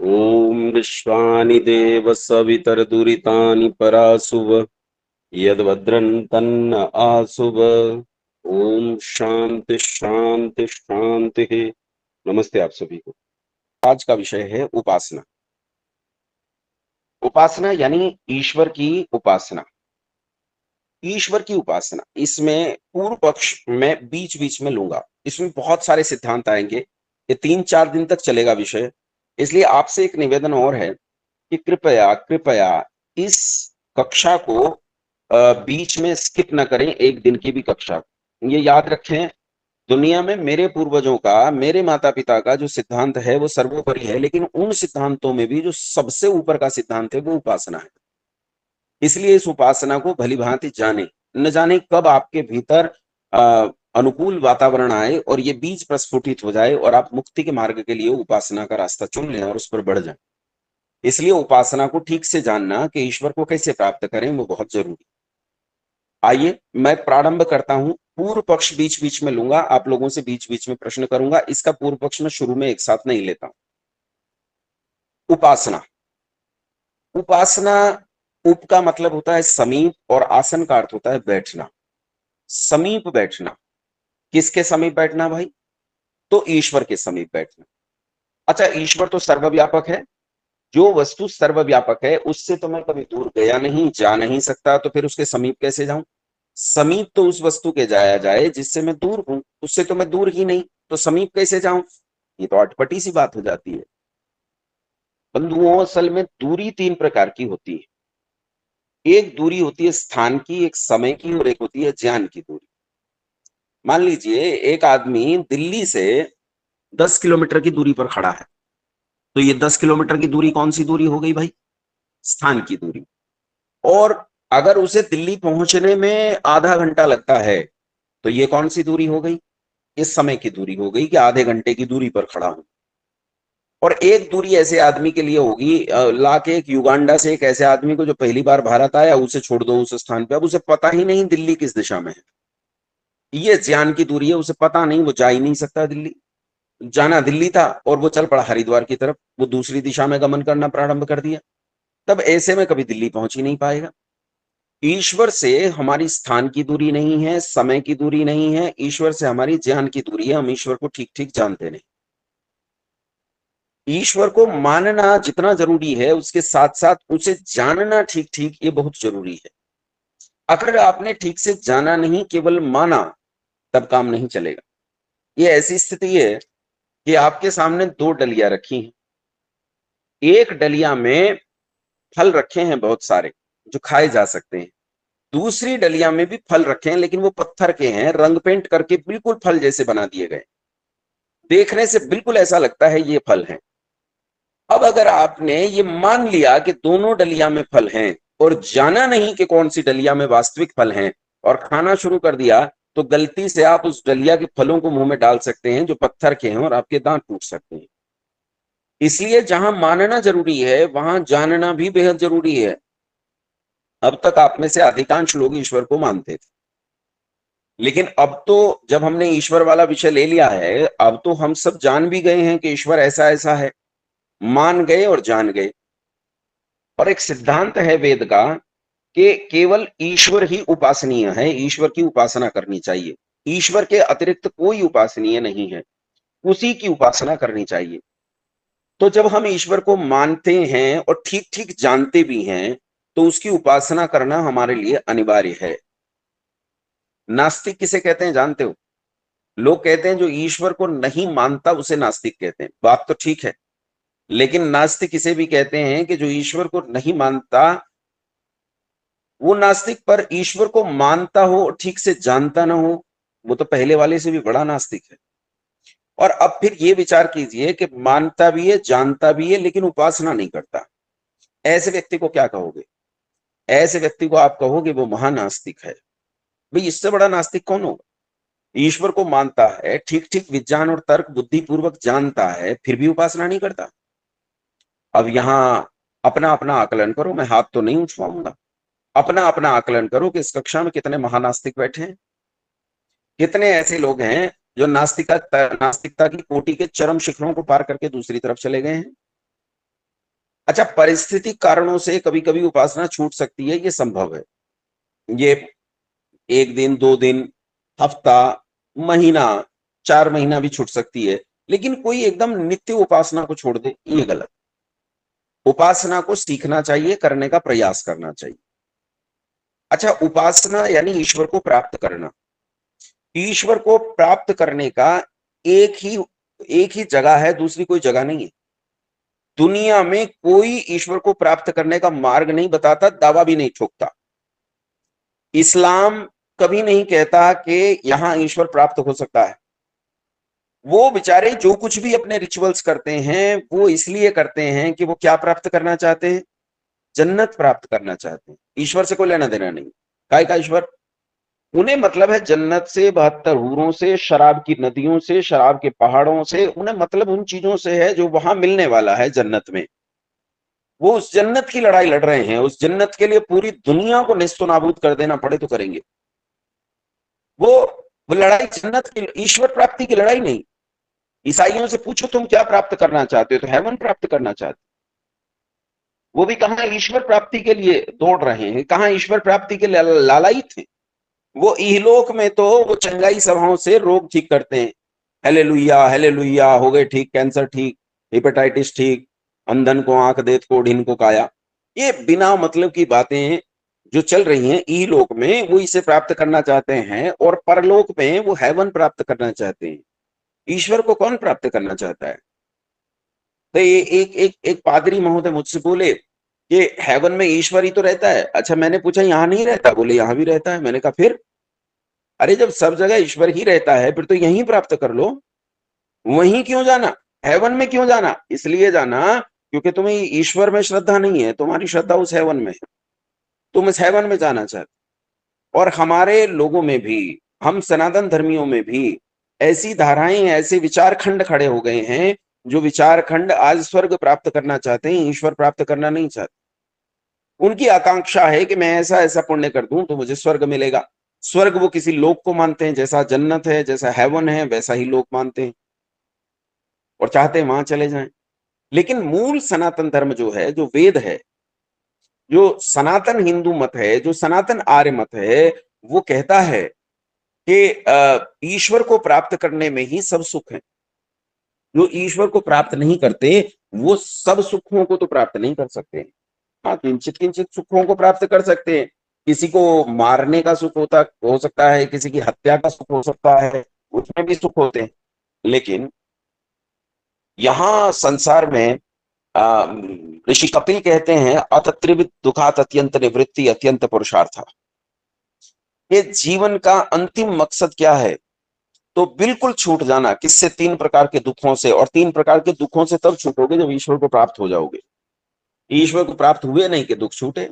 ॐ विश्वानि देव सवितरदुरितानि परासुव यद्भद्रं तन्न आसुव। ओम शांति शांति शांति। नमस्ते आप सभी को। आज का विषय है उपासना। उपासना यानी ईश्वर की उपासना। ईश्वर की उपासना, इसमें पूर्व पक्ष मैं बीच बीच में लूंगा। इसमें बहुत सारे सिद्धांत आएंगे। ये 3-4 दिन तक चलेगा विषय। इसलिए आपसे एक निवेदन और है कि कृपया कृपया इस कक्षा को बीच में स्किप न करें, एक दिन की भी कक्षा। ये याद रखें, दुनिया में मेरे पूर्वजों का, मेरे माता पिता का जो सिद्धांत है वो सर्वोपरि है, लेकिन उन सिद्धांतों में भी जो सबसे ऊपर का सिद्धांत है वो उपासना है। इसलिए इस उपासना को भली भांति जाने, न जाने कब आपके भीतर अनुकूल वातावरण आए और ये बीज प्रस्फुटित हो जाए और आप मुक्ति के मार्ग के लिए उपासना का रास्ता चुन लें और उस पर बढ़ जाएं। इसलिए उपासना को ठीक से जानना कि ईश्वर को कैसे प्राप्त करें वो बहुत जरूरी। आइए मैं प्रारंभ करता हूं। पूर्व पक्ष बीच बीच में लूंगा, आप लोगों से बीच बीच में प्रश्न करूंगा। इसका पूर्व पक्ष में शुरू में एक साथ नहीं लेता हूं। उपासना। उपासना, उप का मतलब होता है समीप और आसन का अर्थ होता है बैठना। समीप बैठना, किसके समीप बैठना भाई? तो ईश्वर के समीप बैठना। अच्छा, ईश्वर तो सर्वव्यापक है। जो वस्तु सर्वव्यापक है उससे तो मैं कभी दूर गया नहीं, जा नहीं सकता, तो फिर उसके समीप कैसे जाऊं? समीप तो उस वस्तु के जाया जाए जिससे मैं दूर हूं, उससे तो मैं दूर ही नहीं, तो समीप कैसे जाऊं? ये तो अटपटी सी बात हो जाती है। बंधुओं, असल में दूरी 3 प्रकार की होती है। एक दूरी होती है स्थान की, एक समय की और एक होती है ज्ञान की दूरी। मान लीजिए एक आदमी दिल्ली से 10 किलोमीटर की दूरी पर खड़ा है, तो ये 10 किलोमीटर की दूरी कौन सी दूरी हो गई भाई? स्थान की दूरी। और अगर उसे दिल्ली पहुंचने में आधा घंटा लगता है, तो ये कौन सी दूरी हो गई? इस समय की दूरी हो गई कि आधे घंटे की दूरी पर खड़ा हूं। और एक दूरी ऐसे आदमी के लिए होगी, ला के एक युगांडा से एक ऐसे आदमी को जो पहली बार भारत आया, उसे छोड़ दो उस स्थान पे, अब उसे पता ही नहीं दिल्ली किस दिशा में है। ये ज्ञान की दूरी है, उसे पता नहीं, वो जा ही नहीं सकता दिल्ली। जाना दिल्ली था और वो चल पड़ा हरिद्वार की तरफ, वो दूसरी दिशा में गमन करना प्रारंभ कर दिया। तब ऐसे में कभी दिल्ली पहुंच ही नहीं पाएगा। ईश्वर से हमारी स्थान की दूरी नहीं है, समय की दूरी नहीं है, ईश्वर से हमारी ज्ञान की दूरी है। हम ईश्वर को ठीक ठीक जानते नहीं। ईश्वर को मानना जितना जरूरी है, उसके साथ साथ उसे जानना ठीक ठीक ये बहुत जरूरी है। अगर आपने ठीक से जाना नहीं, केवल माना, तब काम नहीं चलेगा। ये ऐसी स्थिति है कि आपके सामने 2 डलियां रखी हैं। एक डलिया में फल रखे हैं बहुत सारे जो खाए जा सकते हैं। दूसरी डलिया में भी फल रखे हैं, लेकिन वो पत्थर के हैं, रंग पेंट करके बिल्कुल फल जैसे बना दिए गए। देखने से बिल्कुल ऐसा लगता है ये फल है। अब अगर आपने ये मान लिया कि दोनों डलिया में फल हैं और जाना नहीं कि कौन सी डलिया में वास्तविक फल हैं और खाना शुरू कर दिया, तो गलती से आप उस डलिया के फलों को मुंह में डाल सकते हैं जो पत्थर के हैं और आपके दांत टूट सकते हैं। इसलिए जहां मानना जरूरी है वहां जानना भी बेहद जरूरी है। अब तक आप में से अधिकांश लोग ईश्वर को मानते थे, लेकिन अब तो जब हमने ईश्वर वाला विषय ले लिया है, अब तो हम सब जान भी गए हैं कि ईश्वर ऐसा ऐसा है। मान गए और जान गए। और एक सिद्धांत है वेद का कि केवल ईश्वर ही उपासनीय है, ईश्वर की उपासना करनी चाहिए। ईश्वर के अतिरिक्त कोई उपासनीय नहीं है, उसी की उपासना करनी चाहिए। तो जब हम ईश्वर को मानते हैं और ठीक ठीक जानते भी हैं, तो उसकी उपासना करना हमारे लिए अनिवार्य है। नास्तिक किसे कहते हैं जानते हो? लोग कहते हैं जो ईश्वर को नहीं मानता उसे नास्तिक कहते हैं। बात तो ठीक है, लेकिन नास्तिक किसे भी कहते हैं कि जो ईश्वर को नहीं मानता वो नास्तिक, पर ईश्वर को मानता हो ठीक से जानता ना हो, वो तो पहले वाले से भी बड़ा नास्तिक है। और अब फिर ये विचार कीजिए कि मानता भी है, जानता भी है, लेकिन उपासना नहीं करता। ऐसे व्यक्ति को क्या कहोगे? ऐसे व्यक्ति को आप कहोगे वो महानास्तिक है। भाई, इससे बड़ा नास्तिक कौन होगा? ईश्वर को मानता है, ठीक ठीक विज्ञान और तर्क बुद्धि पूर्वक जानता है, फिर भी उपासना नहीं करता। अब यहां अपना अपना आकलन करो, मैं हाथ तो नहीं उठवाऊंगा। अपना अपना आकलन करो कि इस कक्षा में कितने महानास्तिक बैठे हैं। कितने ऐसे लोग हैं जो नास्तिकता की कोटि के चरम शिखरों को पार करके दूसरी तरफ चले गए हैं। अच्छा, परिस्थिति कारणों से कभी कभी उपासना छूट सकती है, ये संभव है। ये 1 दिन, 2 दिन, हफ्ता, महीना, 4 महीना भी छूट सकती है, लेकिन कोई एकदम नित्य उपासना को छोड़ दे, ये गलत। उपासना को सीखना चाहिए, करने का प्रयास करना चाहिए। अच्छा, उपासना यानी ईश्वर को प्राप्त करना। ईश्वर को प्राप्त करने का एक ही एक ही जगह है, दूसरी कोई जगह नहीं है। दुनिया में कोई ईश्वर को प्राप्त करने का मार्ग नहीं बताता, दावा भी नहीं ठोकता। इस्लाम कभी नहीं कहता कि यहां ईश्वर प्राप्त हो सकता है। वो बेचारे जो कुछ भी अपने रिचुअल्स करते हैं, वो इसलिए करते हैं कि वो क्या प्राप्त करना चाहते हैं? जन्नत प्राप्त करना चाहते हैं। ईश्वर से कोई लेना देना नहीं। काय का ईश्वर? उन्हें मतलब है जन्नत से, 72 हूरों से, शराब की नदियों से, शराब के पहाड़ों से। उन्हें मतलब उन चीजों से है जो वहां मिलने वाला है जन्नत में। वो उस जन्नत की लड़ाई लड़ रहे हैं। उस जन्नत के लिए पूरी दुनिया को नेस्तो नाबूद कर देना पड़े तो करेंगे। वो वो लड़ाई जन्नत की, ईश्वर प्राप्ति की लड़ाई नहीं। ईसाइयों से पूछो तुम क्या प्राप्त करना चाहते हो, तो हेवन प्राप्त करना चाहते। वो भी कहां ईश्वर प्राप्ति के लिए दौड़ रहे हैं, कहां ईश्वर प्राप्ति के लालायित थे। वो इहलोक में तो वो चंगाई सभाओं से रोग ठीक करते हैं। हेलेलुया हेलेलुया, हो गए ठीक, कैंसर ठीक, हेपेटाइटिस ठीक, अंधन को आंख, देत को ढीन को काया। ये बिना मतलब की बातें जो चल रही हैं इहलोक में, वो इसे प्राप्त करना चाहते हैं, और परलोक में वो हेवन प्राप्त करना चाहते हैं। ईश्वर को कौन प्राप्त करना चाहता है? तो ये एक पादरी महोदय मुझसे बोले कि हेवन में ईश्वर ही तो रहता है। अच्छा, मैंने पूछा यहाँ नहीं रहता? बोले यहाँ भी रहता है। मैंने कहा फिर? अरे जब सब जगह ईश्वर ही रहता है, फिर तो यहीं प्राप्त कर लो। वहीं क्यों जाना? हेवन में क्यों जाना? इसलिए जाना क्योंकि तुम्हें ईश्वर में श्रद्धा नहीं है, तुम्हारी श्रद्धा उस हेवन में है। तुम इस हेवन में जाना चाहते। और हमारे लोगों में भी, हम सनातन धर्मियों में भी ऐसी धाराएं, ऐसे विचार खंड खड़े हो गए हैं, जो विचार खंड आज स्वर्ग प्राप्त करना चाहते हैं, ईश्वर प्राप्त करना नहीं चाहते। उनकी आकांक्षा है कि मैं ऐसा ऐसा पुण्य कर दूं तो मुझे स्वर्ग मिलेगा। स्वर्ग वो किसी लोक को मानते हैं, जैसा जन्नत है, जैसा हेवन है, वैसा ही लोक मानते हैं, और चाहते हैं वहां चले जाएं। लेकिन मूल सनातन धर्म जो है, जो वेद है, जो सनातन हिंदू मत है, जो सनातन आर्य मत है, वो कहता है कि ईश्वर को प्राप्त करने में ही सब सुख है। जो ईश्वर को प्राप्त नहीं करते, वो सब सुखों को तो प्राप्त नहीं कर सकते। हाँ, किंचित किंचित सुखों को प्राप्त कर सकते हैं। किसी को मारने का सुख हो सकता है, किसी की हत्या का सुख हो सकता है, उसमें भी सुख होते हैं। लेकिन यहाँ संसार में ऋषि कपिल कहते हैं, अत त्रिविध दुखात अत्यंत निवृत्ति अत्यंत पुरुषार्थ। ये जीवन का अंतिम मकसद क्या है? तो बिल्कुल छूट जाना। किससे? 3 प्रकार के दुखों से। और 3 प्रकार के दुखों से तब छूटोगे जब ईश्वर को प्राप्त हो जाओगे। ईश्वर को प्राप्त हुए नहीं कि दुख छूटे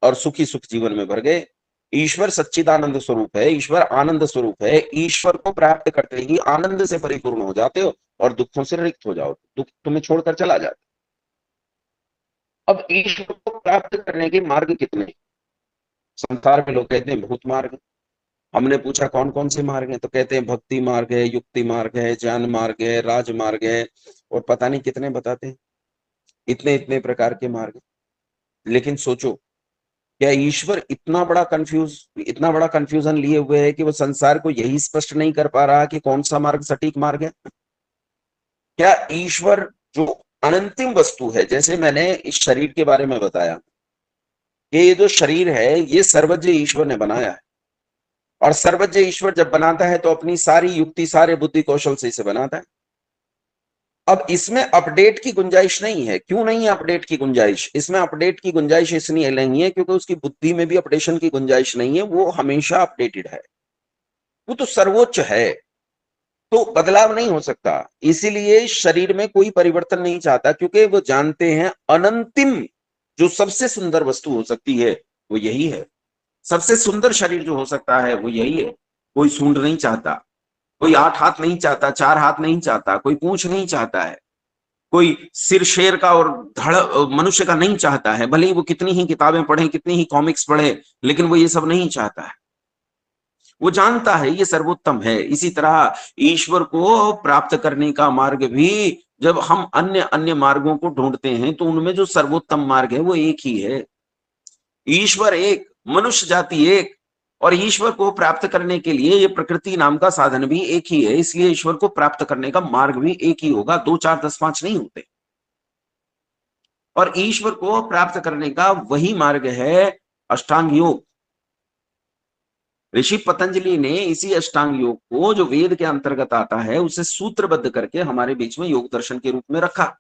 और सुखी सुख जीवन में भर गए। ईश्वर सच्चिदानंद स्वरूप है, ईश्वर आनंद स्वरूप है। ईश्वर को प्राप्त करते ही आनंद से परिपूर्ण हो जाते हो और दुखों से रिक्त हो जाओ, दुख तुम्हें छोड़कर चला जाता। अब ईश्वर को प्राप्त करने के मार्ग कितने? संसार में लोग कहते हैं बहुत मार्ग। हमने पूछा कौन कौन से मार्ग हैं, तो कहते हैं भक्ति मार्ग है, युक्ति मार्ग है, ज्ञान मार्ग है, राज मार्ग है, और पता नहीं कितने बताते हैं। इतने इतने प्रकार के मार्ग। लेकिन सोचो, क्या ईश्वर इतना बड़ा कंफ्यूजन लिए हुए है कि वो संसार को यही स्पष्ट नहीं कर पा रहा कि कौन सा मार्ग सटीक मार्ग है? क्या ईश्वर जो अनंतिम वस्तु है, जैसे मैंने इस शरीर के बारे में बताया कि ये जो शरीर है, ये सर्वज्ञ ईश्वर ने बनाया है। और सर्वज्ञ ईश्वर जब बनाता है तो अपनी सारी युक्ति, सारे बुद्धि कौशल से इसे बनाता है। अब इसमें अपडेट की गुंजाइश नहीं है। क्यों नहीं है अपडेट की गुंजाइश? इसमें अपडेट की गुंजाइश इसलिए नहीं है क्योंकि उसकी बुद्धि में भी अपडेशन की गुंजाइश नहीं है। वो हमेशा अपडेटेड है, वो तो सर्वोच्च है, तो बदलाव नहीं हो सकता। इसीलिए शरीर में कोई परिवर्तन नहीं चाहता, क्योंकि वो जानते हैं अनंतिम जो सबसे सुंदर वस्तु हो सकती है वो यही है। सबसे सुंदर शरीर जो हो सकता है वो यही है। कोई सूंड नहीं चाहता, कोई 8 हाथ नहीं चाहता, 4 हाथ नहीं चाहता, कोई पूंछ नहीं चाहता है, कोई सिर शेर का और धड़ मनुष्य का नहीं चाहता है। भले ही वो कितनी ही किताबें पढ़े, कितनी ही कॉमिक्स पढ़े, लेकिन वो ये सब नहीं चाहता है। वो जानता है ये सर्वोत्तम है। इसी तरह ईश्वर को प्राप्त करने का मार्ग भी जब हम अन्य अन्य मार्गों को ढूंढते हैं तो उनमें जो सर्वोत्तम मार्ग है वो एक ही है। ईश्वर एक, मनुष्य जाति एक, और ईश्वर को प्राप्त करने के लिए ये प्रकृति नाम का साधन भी एक ही है, इसलिए ईश्वर को प्राप्त करने का मार्ग भी एक ही होगा, 2 4 10 5 नहीं होते। और ईश्वर को प्राप्त करने का वही मार्ग है अष्टांग योग। ऋषि पतंजलि ने इसी अष्टांग योग को, जो वेद के अंतर्गत आता है, उसे सूत्रबद्ध करके हमारे बीच में योग दर्शन के रूप में रखा।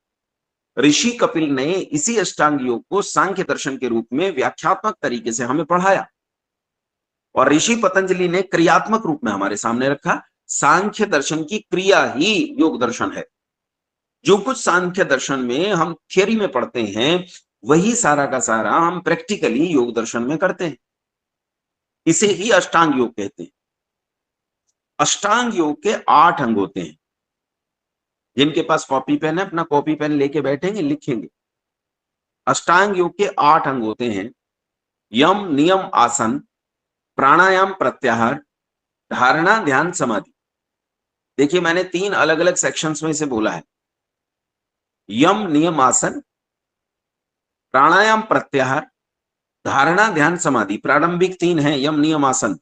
ऋषि कपिल ने इसी अष्टांग योग को सांख्य दर्शन के रूप में व्याख्यात्मक तरीके से हमें पढ़ाया, और ऋषि पतंजलि ने क्रियात्मक रूप में हमारे सामने रखा। सांख्य दर्शन की क्रिया ही योग दर्शन है। जो कुछ सांख्य दर्शन में हम थियोरी में पढ़ते हैं, वही सारा का सारा हम प्रैक्टिकली योग दर्शन में करते हैं। इसे ही अष्टांग योग कहते हैं। अष्टांग योग के 8 अंग होते हैं। जिनके पास कॉपी पेन है, अपना कॉपी पेन लेके बैठेंगे, लिखेंगे। अष्टांग योग के 8 अंग होते हैं। यम, नियम, आसन, प्राणायाम, प्रत्याहार, धारणा, ध्यान, समाधि। देखिए, मैंने 3 अलग अलग सेक्शंस में इसे बोला है। यम, नियम, आसन, प्राणायाम, प्रत्याहार, धारणा, ध्यान, समाधि। प्रारंभिक 3 हैं, यम, नियम, आसन,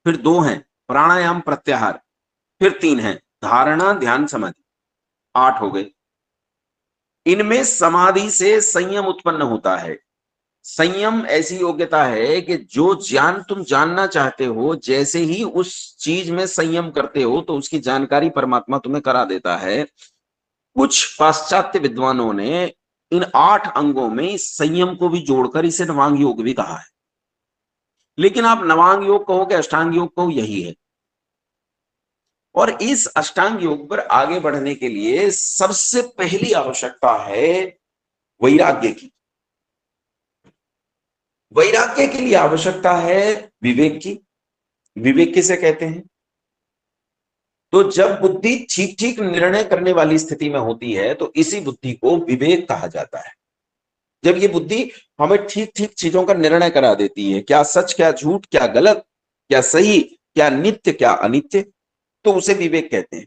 फिर 2 हैं प्राणायाम, प्रत्याहार, फिर 3 हैं धारणा, ध्यान, समाधि। 8 हो गए। इनमें समाधि से संयम उत्पन्न होता है। संयम ऐसी योग्यता है कि जो ज्ञान तुम जानना चाहते हो, जैसे ही उस चीज में संयम करते हो तो उसकी जानकारी परमात्मा तुम्हें करा देता है। कुछ पाश्चात्य विद्वानों ने इन 8 अंगों में संयम को भी जोड़कर इसे नवांग योग भी कहा है। लेकिन आप नवांग योग कहोगे, अष्टांग योग कहो, यही है। और इस अष्टांग योग पर आगे बढ़ने के लिए सबसे पहली आवश्यकता है वैराग्य की। वैराग्य के लिए आवश्यकता है विवेक की। विवेक किसे कहते हैं? तो जब बुद्धि ठीक ठीक निर्णय करने वाली स्थिति में होती है तो इसी बुद्धि को विवेक कहा जाता है। जब ये बुद्धि हमें ठीक ठीक चीजों का निर्णय करा देती है, क्या सच क्या झूठ, क्या गलत क्या सही, क्या नित्य क्या अनित्य, तो उसे विवेक कहते हैं।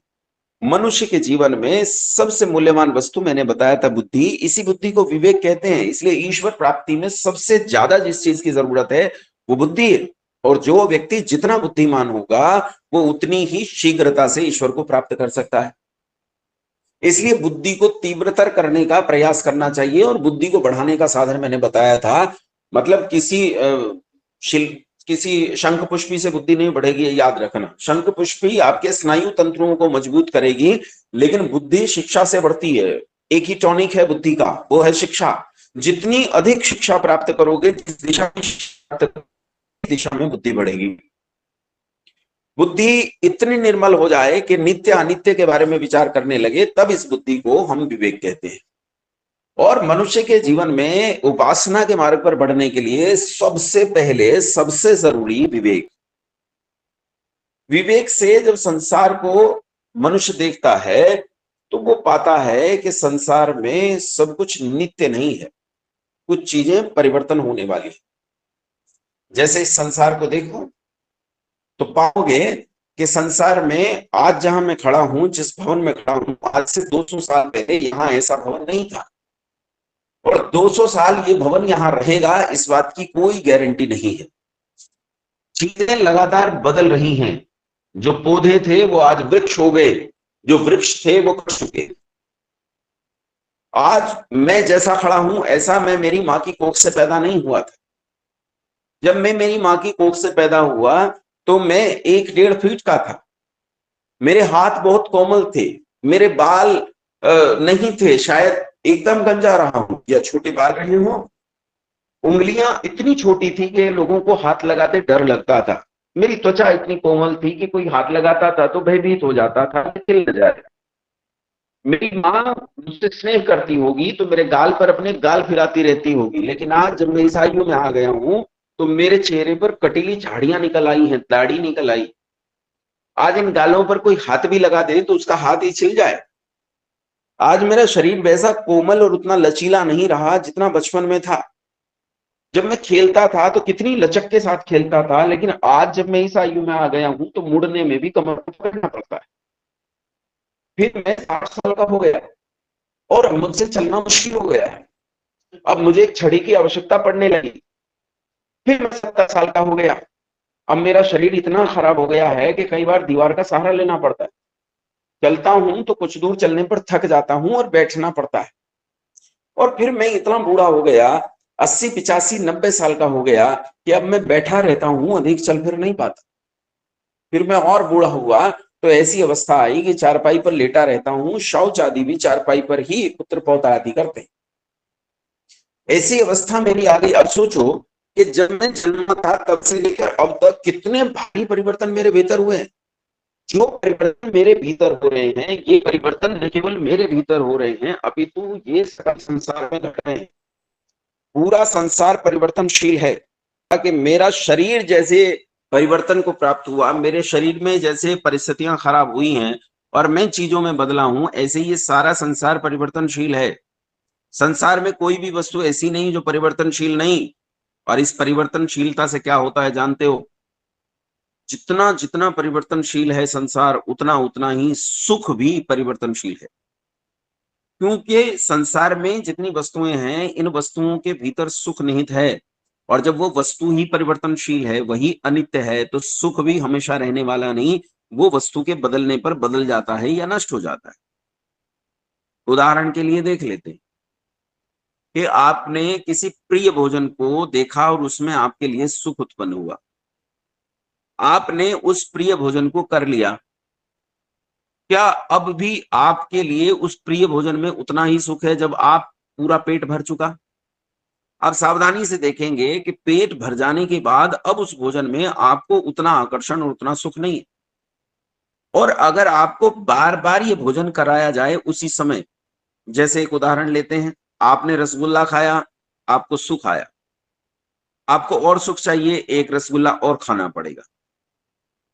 मनुष्य के जीवन में सबसे मूल्यवान वस्तु मैंने बताया था बुद्धि, इसी बुद्धि को विवेक कहते हैं। इसलिए ईश्वर प्राप्ति में सबसे ज्यादा जिस चीज की जरूरत है वो बुद्धि है। और जो व्यक्ति जितना बुद्धिमान होगा वो उतनी ही शीघ्रता से ईश्वर को प्राप्त कर सकता है। इसलिए बुद्धि को तीव्रतर करने का प्रयास करना चाहिए। और बुद्धि को बढ़ाने का साधन मैंने बताया था, मतलब किसी शंख पुष्पी से बुद्धि नहीं बढ़ेगी, याद रखना। शंख पुष्पी आपके स्नायु तंत्रों को मजबूत करेगी, लेकिन बुद्धि शिक्षा से बढ़ती है। एक ही टॉनिक है बुद्धि का, वो है शिक्षा। जितनी अधिक शिक्षा प्राप्त करोगे, जिस दिशा में दिशा में बुद्धि बढ़ेगी। बुद्धि इतनी निर्मल हो जाए कि नित्य अनित्य के बारे में विचार करने लगे, तब इस बुद्धि को हम विवेक कहते हैं। और मनुष्य के जीवन में उपासना के मार्ग पर बढ़ने के लिए सबसे पहले सबसे जरूरी विवेक। विवेक से जब संसार को मनुष्य देखता है तो वो पाता है कि संसार में सब कुछ नित्य नहीं है, कुछ चीजें परिवर्तन होने वाली है। जैसे इस संसार को देखो तो पाओगे कि संसार में आज जहां मैं खड़ा हूं, जिस भवन में खड़ा हूं, आज से 200 साल पहले यहां ऐसा भवन नहीं था। और 200 साल ये भवन यहां रहेगा, इस बात की कोई गारंटी नहीं है। चीजें लगातार बदल रही हैं। जो पौधे थे वो आज वृक्ष हो गए, जो वृक्ष थे वो कट चुके। आज मैं जैसा खड़ा हूं ऐसा मैं मेरी मां की कोख से पैदा नहीं हुआ था। जब मैं मेरी मां की कोख से पैदा हुआ तो मैं 1-1.5 फीट का था। मेरे हाथ बहुत कोमल थे, मेरे बाल नहीं थे, शायद एकदम गंजा रहा हूं या छोटे बाल रहे हों। उंगलियां इतनी छोटी थी कि लोगों को हाथ लगाते डर लगता था। मेरी त्वचा इतनी कोमल थी कि कोई हाथ लगाता था तो भयभीत हो जाता था, चिल न जाए। मेरी माँ मुझसे स्नेह करती होगी तो मेरे गाल पर अपने गाल फिराती रहती होगी। लेकिन आज जब मैं ईसाइयों में आ गया हूं तो मेरे चेहरे पर कटीली झाड़ियां निकल आई हैं, दाढ़ी निकल आई। आज इन गालों पर कोई हाथ भी लगा दे तो उसका हाथ ही छिल जाए। आज मेरा शरीर वैसा कोमल और उतना लचीला नहीं रहा जितना बचपन में था। जब मैं खेलता था तो कितनी लचक के साथ खेलता था, लेकिन आज जब मैं इस आयु में आ गया हूं तो मुड़ने में भी कमर को पकड़ना पड़ता है। फिर मैं 60 साल का हो गया। और मुझसे चलना मुश्किल हो गया है। अब मुझे एक छड़ी की आवश्यकता पड़ने लगी। फिर मैं 70 साल का हो गया। अब मेरा शरीर इतना खराब हो गया है कि कई बार दीवार का सहारा लेना पड़ता है। चलता हूं तो कुछ दूर चलने पर थक जाता हूं और बैठना पड़ता है। और फिर मैं इतना बूढ़ा हो गया, 80, 85, 90 साल का हो गया कि अब मैं बैठा रहता हूं, अधिक चल फिर नहीं पाता। फिर मैं और बूढ़ा हुआ तो ऐसी अवस्था आई कि चारपाई पर लेटा रहता हूं, शौच आदि भी चारपाई पर ही पुत्र पौत्र आदि करते हैं। ऐसी अवस्था मेरी आ गई। अब सोचो कि जब मैं जन्मा था तब से लेकर अब तक कितने भारी परिवर्तन मेरे भीतर हुए हैं। जो परिवर्तन मेरे भीतर हो रहे हैं, ये परिवर्तन न केवल मेरे भीतर हो रहे हैं, अपितु ये सकल संसार में घट रहे हैं। पूरा संसार परिवर्तनशील है। कि मेरा शरीर जैसे परिवर्तन को प्राप्त हुआ, मेरे शरीर में जैसे परिस्थितियां खराब हुई हैं और मैं चीजों में बदला हूं, ऐसे ये सारा संसार परिवर्तनशील है। संसार में कोई भी वस्तु ऐसी नहीं जो परिवर्तनशील नहीं। और इस परिवर्तनशीलता से क्या होता है जानते हो? जितना जितना परिवर्तनशील है संसार, उतना उतना ही सुख भी परिवर्तनशील है। क्योंकि संसार में जितनी वस्तुएं हैं, इन वस्तुओं के भीतर सुख निहित है। और जब वो वस्तु ही परिवर्तनशील है, वही अनित्य है, तो सुख भी हमेशा रहने वाला नहीं, वो वस्तु के बदलने पर बदल जाता है या नष्ट हो जाता है। उदाहरण के लिए देख लेते हैं कि आपने किसी प्रिय भोजन को देखा और उसमें आपके लिए सुख उत्पन्न हुआ। आपने उस प्रिय भोजन को कर लिया। क्या अब भी आपके लिए उस प्रिय भोजन में उतना ही सुख है जब आप पूरा पेट भर चुका? आप सावधानी से देखेंगे कि पेट भर जाने के बाद अब उस भोजन में आपको उतना आकर्षण और उतना सुख नहीं है। और अगर आपको बार-बार ये भोजन कराया जाए उसी समय, जैसे एक उदाहरण लेते हैं, आपने रसगुल्ला खाया, आपको सुख आया। आपको और सुख चाहिए, एक रसगुल्ला और खाना पड़ेगा।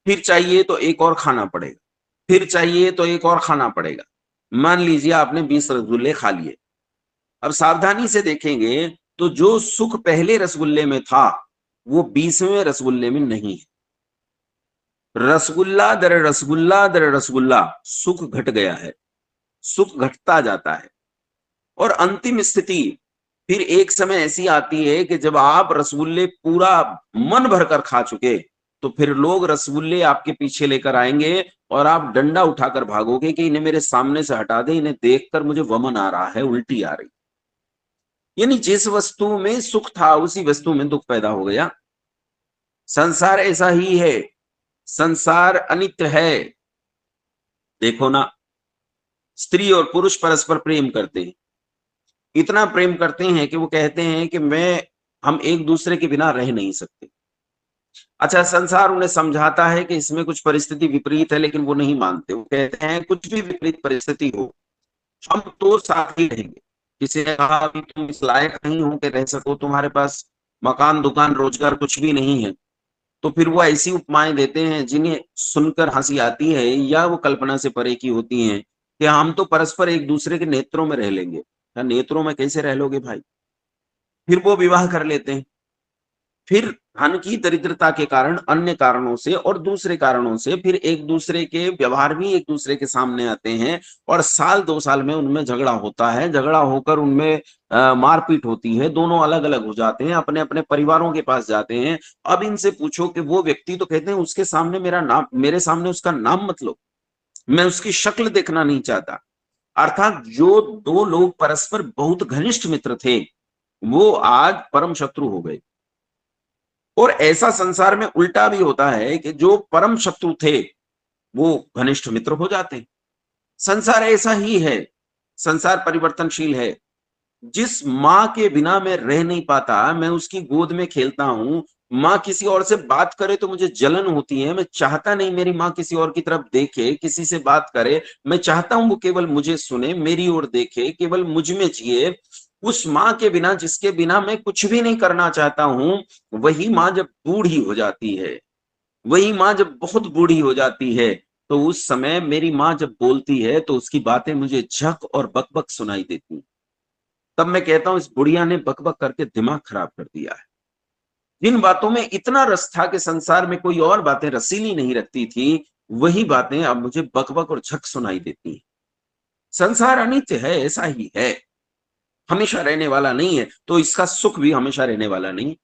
फिर चाहिए तो एक और खाना पड़ेगा। फिर चाहिए तो एक और खाना पड़ेगा। मान लीजिए आपने 20 रसगुल्ले खा लिए। अब सावधानी से देखेंगे तो जो सुख पहले रसगुल्ले में था, वो 20वें रसगुल्ले में नहीं है। रसगुल्ला दर रसगुल्ला सुख घट गया है। सुख घटता जाता है। और अंतिम स्थिति फिर एक समय ऐसी आती है कि जब आप रसगुल्ले पूरा मन भरकर खा चुके, तो फिर लोग रसगुल्ले आपके पीछे लेकर आएंगे और आप डंडा उठाकर भागोगे कि इन्हें मेरे सामने से हटा दे, इन्हें देखकर मुझे वमन आ रहा है, उल्टी आ रही। यानी जिस वस्तु में सुख था उसी वस्तु में दुख पैदा हो गया। संसार ऐसा ही है। संसार अनित्य है। देखो ना, स्त्री और पुरुष परस्पर प्रेम करते हैं। इतना प्रेम करते हैं कि वो कहते हैं कि हम एक दूसरे के बिना रह नहीं सकते। अच्छा, संसार उन्हें समझाता है कि इसमें कुछ परिस्थिति विपरीत है, लेकिन वो नहीं मानते। वो कहते हैं कुछ भी विपरीत परिस्थिति हो, हम तो साथ ही रहेंगे। किसी ने कहा अभी तुम इस लायक नहीं हो कि रह सको, तुम्हारे पास मकान, दुकान, रोजगार कुछ भी नहीं है, तो फिर वो ऐसी उपमाएं देते हैं जिन्हें सुनकर हंसी आती है या वो कल्पना से परे की होती हैं कि हम तो परस्पर एक दूसरे के नेत्रों में रह लेंगे। क्या नेत्रों में कैसे रह लोगे भाई? फिर वो विवाह कर लेते हैं। फिर धन की दरिद्रता के कारण, अन्य कारणों से और दूसरे कारणों से फिर एक दूसरे के व्यवहार भी एक दूसरे के सामने आते हैं और साल 2 साल में उनमें झगड़ा होता है। झगड़ा होकर उनमें मारपीट होती है, दोनों अलग-अलग हो जाते हैं, अपने-अपने परिवारों के पास जाते हैं। अब इनसे पूछो कि वो व्यक्ति तो कहते हैं उसके सामने मेरे सामने उसका नाम मत लो, मैं उसकी शक्ल देखना नहीं चाहता। अर्थात जो 2 लोग परस्पर बहुत घनिष्ठ मित्र थे, वो आज परम शत्रु हो गए। और ऐसा संसार में उल्टा भी होता है कि जो परम शत्रु थे, वो घनिष्ठ मित्र हो जाते हैं। संसार ऐसा ही है। संसार परिवर्तनशील है। जिस माँ के बिना मैं रह नहीं पाता, मैं उसकी गोद में खेलता हूँ। माँ किसी और से बात करे तो मुझे जलन होती है। मैं चाहता नहीं मेरी माँ किसी और की तरफ देखे, किसी से बात करे। मैं चाहता हूँ वो केवल मुझे सुने, मेरी ओर देखे, केवल मुझ में जिए। उस माँ के बिना, जिसके बिना मैं कुछ भी नहीं करना चाहता हूँ, वही माँ जब बूढ़ी हो जाती है, वही माँ जब बहुत बूढ़ी हो जाती है, तो उस समय मेरी माँ जब बोलती है तो उसकी बातें मुझे झक और बक-बक सुनाई देती हैं। तब मैं कहता हूँ इस बुढ़िया ने बक-बक करके दिमाग खराब कर दिया है। जिन बातों में इतना रस था कि संसार में कोई और बातें रसीली नहीं रखती थी, वही बातें अब मुझे बक-बक और झक सुनाई देती हैं। संसार अनित्य है, ऐसा ही है, हमेशा रहने वाला नहीं है, तो इसका सुख भी हमेशा रहने वाला नहीं।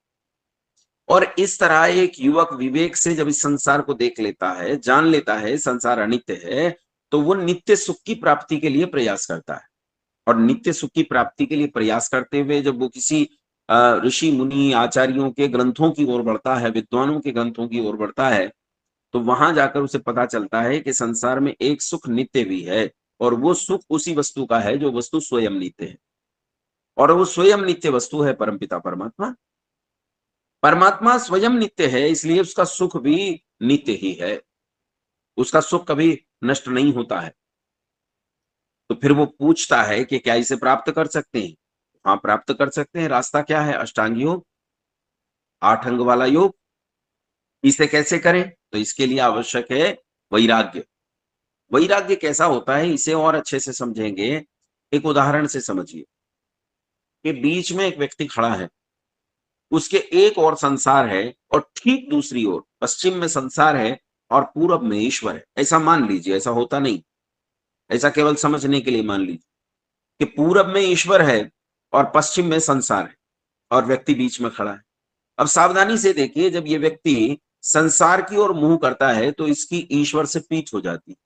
और इस तरह एक युवक विवेक से जब इस संसार को देख लेता है, जान लेता है संसार अनित्य है, तो वो नित्य सुख की प्राप्ति के लिए प्रयास करता है। और नित्य सुख की प्राप्ति के लिए प्रयास करते हुए जब वो किसी ऋषि मुनि आचार्यों के ग्रंथों की ओर बढ़ता है, विद्वानों के ग्रंथों की ओर बढ़ता है, तो वहां जाकर उसे पता चलता है कि संसार में एक सुख नित्य भी है, और वो सुख उसी वस्तु का है जो वस्तु स्वयं नित्य है, और वो स्वयं नित्य वस्तु है परमपिता परमात्मा। परमात्मा स्वयं नित्य है, इसलिए उसका सुख भी नित्य ही है, उसका सुख कभी नष्ट नहीं होता है। तो फिर वो पूछता है कि क्या इसे प्राप्त कर सकते हैं? हाँ, प्राप्त कर सकते हैं। रास्ता क्या है? अष्टांग योग, 8 अंग वाला योग। इसे कैसे करें? तो इसके लिए आवश्यक है वैराग्य। वैराग्य कैसा होता है, इसे और अच्छे से समझेंगे, एक उदाहरण से समझिए कि बीच में एक व्यक्ति खड़ा है, उसके एक और संसार है और ठीक दूसरी ओर पश्चिम में संसार है और पूरब में ईश्वर है। ऐसा मान लीजिए, ऐसा होता नहीं, ऐसा केवल समझने के लिए मान लीजिए कि पूरब में ईश्वर है और पश्चिम में संसार है और व्यक्ति बीच में खड़ा है। अब सावधानी से देखिए, जब ये व्यक्ति संसार की ओर मुंह करता है तो इसकी ईश्वर से पीठ हो जाती है,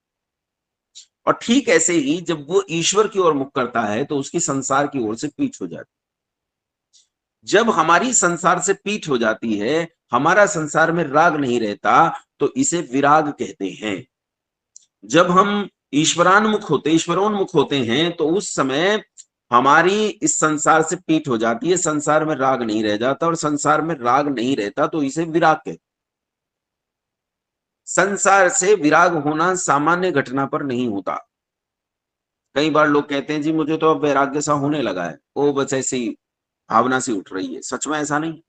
और ठीक ऐसे ही जब वो ईश्वर की ओर मुख करता है तो उसकी संसार की ओर से पीठ हो जाती है। जब हमारी संसार से पीठ हो जाती है, हमारा संसार में राग नहीं रहता, तो इसे विराग कहते हैं। जब हम ईश्वरोन्मुख होते हैं तो उस समय हमारी इस संसार से पीठ हो जाती है, संसार में राग नहीं रह जाता, और संसार में राग नहीं रहता तो इसे विराग कहते हैं। संसार से विराग होना सामान्य घटना पर नहीं होता। कई बार लोग कहते हैं जी मुझे तो अब वैराग्य सा होने लगा है, वो बस ऐसी भावना सी उठ रही है। सच में ऐसा नहीं,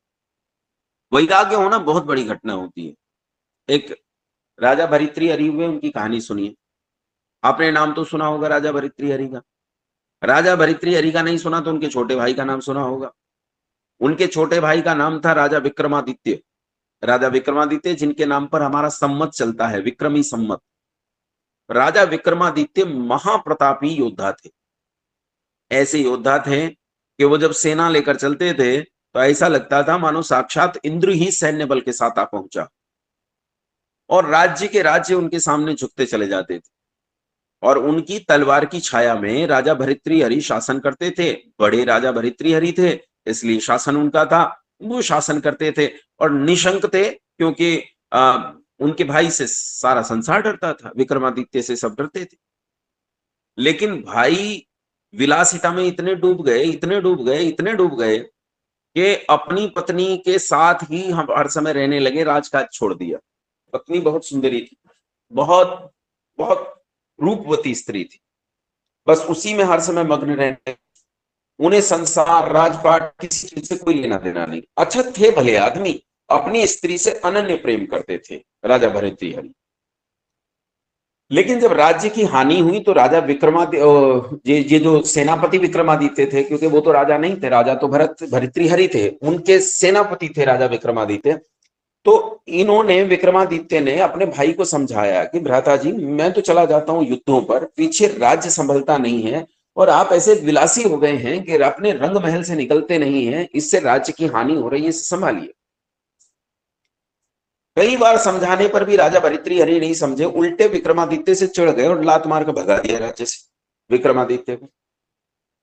वैराग्य होना बहुत बड़ी घटना होती है। एक राजा भर्तृहरि हुए, उनकी कहानी सुनिए। आपने नाम तो सुना होगा राजा भर्तृहरि का। राजा भर्तृहरि का नहीं सुना तो उनके छोटे भाई का नाम सुना होगा। उनके छोटे भाई का नाम था राजा विक्रमादित्य। राजा विक्रमादित्य जिनके नाम पर हमारा सम्मत चलता है, विक्रमी सम्मत। राजा विक्रमादित्य महाप्रतापी योद्धा थे। ऐसे योद्धा थे कि वो जब सेना लेकर चलते थे तो ऐसा लगता था मानो साक्षात इंद्र ही सैन्य बल के साथ आ पहुंचा, और राज्य के राज्य उनके सामने झुकते चले जाते थे। और उनकी तलवार की छाया में राजा भर्तृहरि शासन करते थे। बड़े राजा भर्तृहरि थे, इसलिए शासन उनका था, वो शासन करते थे और निशंक थे, क्योंकि उनके भाई से सारा संसार डरता था, विक्रमादित्य से सब डरते थे। लेकिन भाई विलासिता में इतने डूब गए, इतने डूब गए, इतने डूब गए कि अपनी पत्नी के साथ ही हम हर समय रहने लगे, राजकाज छोड़ दिया। पत्नी बहुत सुंदरी थी, बहुत बहुत रूपवती स्त्री थी, बस उसी में हर समय मग्न रहने। उन्हें संसार राजपाट किसी चीज से कोई लेना देना नहीं। अच्छा, थे भले आदमी, अपनी स्त्री से अनन्य प्रेम करते थे राजा भर्तृहरि। लेकिन जब राज्य की हानि हुई तो राजा विक्रमादित्य, ये जो सेनापति विक्रमादित्य थे, क्योंकि वो तो राजा नहीं थे, राजा तो भर्तृहरि थे, उनके सेनापति थे राजा विक्रमादित्य। तो इन्होंने, विक्रमादित्य ने अपने भाई को समझाया कि भ्राताजी, मैं तो चला जाता हूं युद्धों पर, पीछे राज्य संभलता नहीं है, और आप ऐसे विलासी हो गए हैं कि अपने रंग महल से निकलते नहीं हैं, इससे राज्य की हानि हो रही है, इसे संभालिए। कई बार समझाने पर भी राजा भर्तृहरि नहीं समझे, उल्टे विक्रमादित्य से चिढ़ गए और लात मार कर भगा दिया राज्य से विक्रमादित्य को।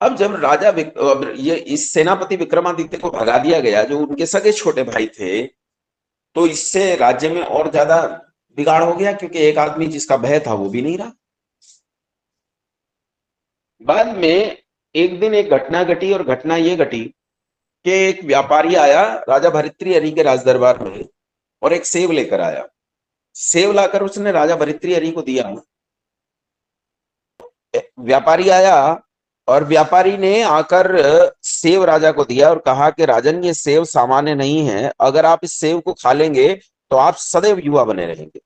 अब जब ये इस सेनापति विक्रमादित्य को भगा दिया गया, जो उनके सगे छोटे भाई थे, तो इससे राज्य में और ज्यादा बिगाड़ हो गया, क्योंकि एक आदमी जिसका भय था वो भी नहीं रहा। बाद में एक दिन एक घटना घटी, और घटना ये घटी कि एक व्यापारी आया राजा भर्तृहरि के राज दरबार में और एक सेब लेकर आया। सेब लाकर उसने राजा भर्तृहरि को दिया। व्यापारी आया और व्यापारी ने आकर सेब राजा को दिया और कहा कि राजन, ये सेब सामान्य नहीं है, अगर आप इस सेब को खा लेंगे तो आप सदैव युवा बने रहेंगे।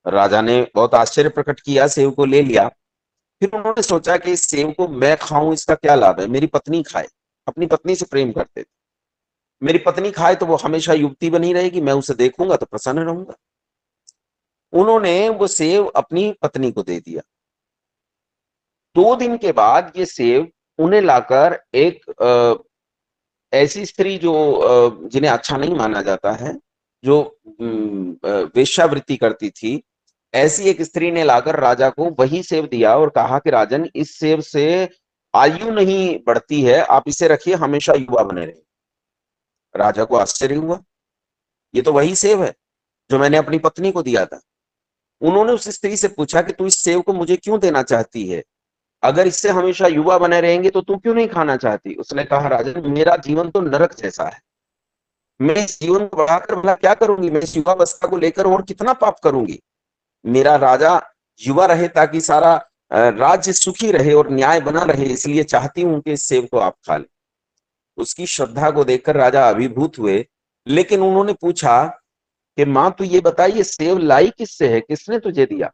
राजा ने बहुत आश्चर्य प्रकट किया, सेब को ले लिया। फिर उन्होंने सोचा कि इस सेब को मैं खाऊं, इसका क्या लाभ है, मेरी पत्नी खाए, अपनी पत्नी से प्रेम करते थे, मेरी पत्नी खाए तो वो हमेशा युवती बनी रहेगी, मैं उसे देखूंगा तो प्रसन्न रहूंगा। उन्होंने वो सेब अपनी पत्नी को दे दिया। 2 दिन के बाद ये सेव उन्हें लाकर एक ऐसी स्त्री जो जिन्हें अच्छा नहीं माना जाता है, जो वेश्यावृत्ति करती थी, ऐसी एक स्त्री ने लाकर राजा को वही सेव दिया और कहा कि राजन, इस सेव से आयु नहीं बढ़ती है, आप इसे रखिए, हमेशा युवा बने रहे। राजा को आश्चर्य हुआ, ये तो वही सेव है जो मैंने अपनी पत्नी को दिया था। उन्होंने उस स्त्री से पूछा कि तू इस सेव को मुझे क्यों देना चाहती है? अगर इससे हमेशा युवा बने रहेंगे तो तू क्यों नहीं खाना चाहती? उसने कहा, राजन, मेरा जीवन तो नरक जैसा है, मैं इस जीवन को बढ़ाकर भला क्या करूंगी? मैं इस युवावस्था को लेकर और कितना पाप करूंगी? मेरा राजा युवा रहे ताकि सारा राज्य सुखी रहे और न्याय बना रहे, इसलिए चाहती हूं कि इस सेव को आप खा लें। उसकी श्रद्धा को देखकर राजा अभिभूत हुए, लेकिन उन्होंने पूछा कि मां, तू ये बता, ये सेव लाई किससे है, किसने तुझे दिया?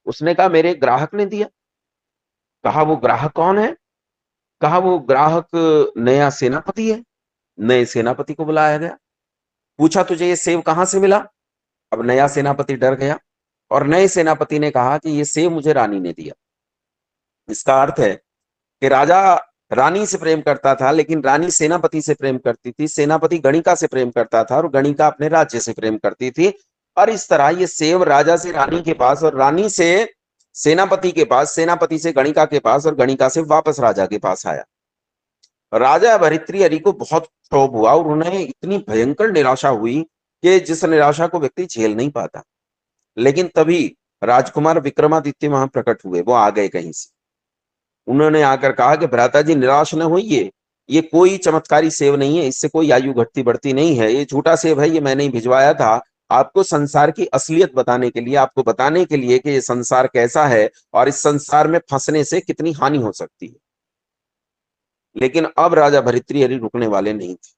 उसने कहा, मेरे ग्राहक ने दिया। कहा, वो ग्राहक कौन है? कहा, वो ग्राहक नया सेनापति है। नए सेनापति को बुलाया गया, पूछा, तुझे ये सेव कहां से मिला? अब नया सेनापति डर गया और नए सेनापति ने कहा कि ये सेव मुझे रानी ने दिया। इसका अर्थ है कि राजा रानी से प्रेम करता था, लेकिन रानी सेनापति से प्रेम करती थी, सेनापति गणिका से प्रेम करता था और गणिका अपने राज्य से प्रेम करती थी। और इस तरह ये सेव राजा से रानी के पास और रानी से सेनापति के पास, सेनापति से गणिका के पास और गणिका से वापस राजा के पास आया। राजा भर्तृहरि को बहुत क्षोभ हुआ और उन्हें इतनी भयंकर निराशा हुई कि जिस निराशा को व्यक्ति झेल नहीं पाता। लेकिन तभी राजकुमार विक्रमादित्य वहां प्रकट हुए, वो आ गए कहीं से। उन्होंने आकर कहा कि भ्राता जी, निराश न होइए, ये कोई चमत्कारी सेव नहीं है, इससे कोई आयु घटती बढ़ती नहीं है, ये झूठा सेव है, ये मैंने ही भिजवाया था आपको संसार की असलियत बताने के लिए, आपको बताने के लिए कि ये संसार कैसा है और इस संसार में फंसने से कितनी हानि हो सकती है। लेकिन अब राजा भर्तृहरि रुकने वाले नहीं थे।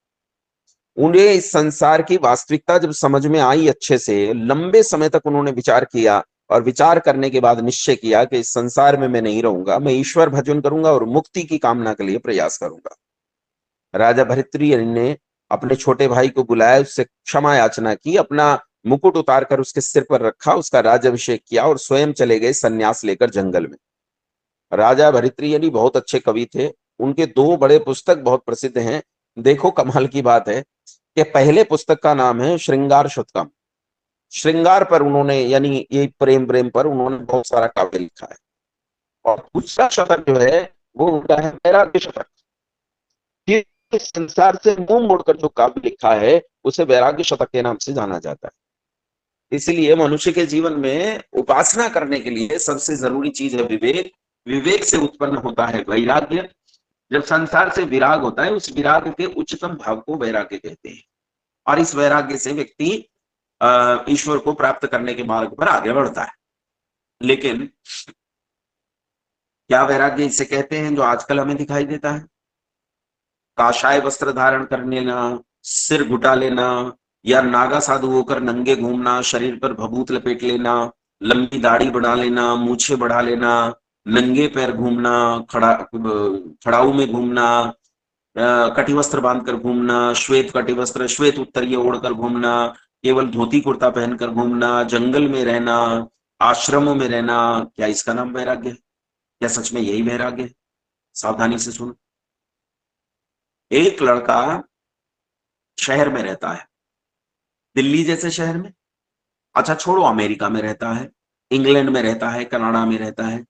उन्हें इस संसार की वास्तविकता जब समझ में आई अच्छे से, लंबे समय तक उन्होंने विचार किया और विचार करने के बाद निश्चय किया कि इस संसार में मैं नहीं रहूंगा, मैं ईश्वर भजन करूंगा और मुक्ति की कामना के लिए प्रयास करूंगा। राजा भर्तृहरि ने अपने छोटे भाई को बुलाया, उससे क्षमा याचना की, अपना मुकुट उतारकर उसके सिर पर रखा, उसका राज्याभिषेक किया और स्वयं चले गए संन्यास लेकर जंगल में। राजा भर्तृहरि बहुत अच्छे कवि थे, उनके 2 बड़े पुस्तक बहुत प्रसिद्ध हैं। देखो, कमाल की बात है कि पहले पुस्तक का नाम है श्रृंगार शतकम। श्रृंगार पर उन्होंने, यानी ये प्रेम प्रेम पर उन्होंने बहुत सारा काव्य लिखा है। और दूसरा शतक जो है वो उनका है वैराग्य शतक। ये संसार से मुंह मोड़कर जो काव्य लिखा है उसे वैराग्य शतक के नाम से जाना जाता है। इसलिए मनुष्य के जीवन में उपासना करने के लिए सबसे जरूरी चीज है विवेक। विवेक से उत्पन्न होता है वैराग्य। जब संसार से विराग होता है, उस विराग के उच्चतम भाव को वैराग्य कहते हैं। और इस वैराग्य से व्यक्ति ईश्वर को प्राप्त करने के मार्ग पर आगे बढ़ता है। लेकिन क्या वैराग्य इसे कहते हैं जो आजकल हमें दिखाई देता है? काशाय वस्त्र धारण कर लेना, सिर घुटा लेना, या नागा साधु होकर नंगे घूमना, शरीर पर भभूत लपेट लेना, लंबी दाढ़ी बढ़ा लेना, मूछें बढ़ा लेना, नंगे पैर घूमना, खड़ाऊ में घूमना, कटिवस्त्र बांधकर घूमना, श्वेत कटिवस्त्र, श्वेत उत्तरीय ओढ़कर घूमना, केवल धोती कुर्ता पहनकर घूमना, जंगल में रहना, आश्रमों में रहना, क्या इसका नाम वैराग्य है? क्या सच में यही वैराग्य है? सावधानी से सुनो। एक लड़का शहर में रहता है, दिल्ली जैसे शहर में, अच्छा छोड़ो, अमेरिका में रहता है, इंग्लैंड में रहता है, कनाडा में रहता है।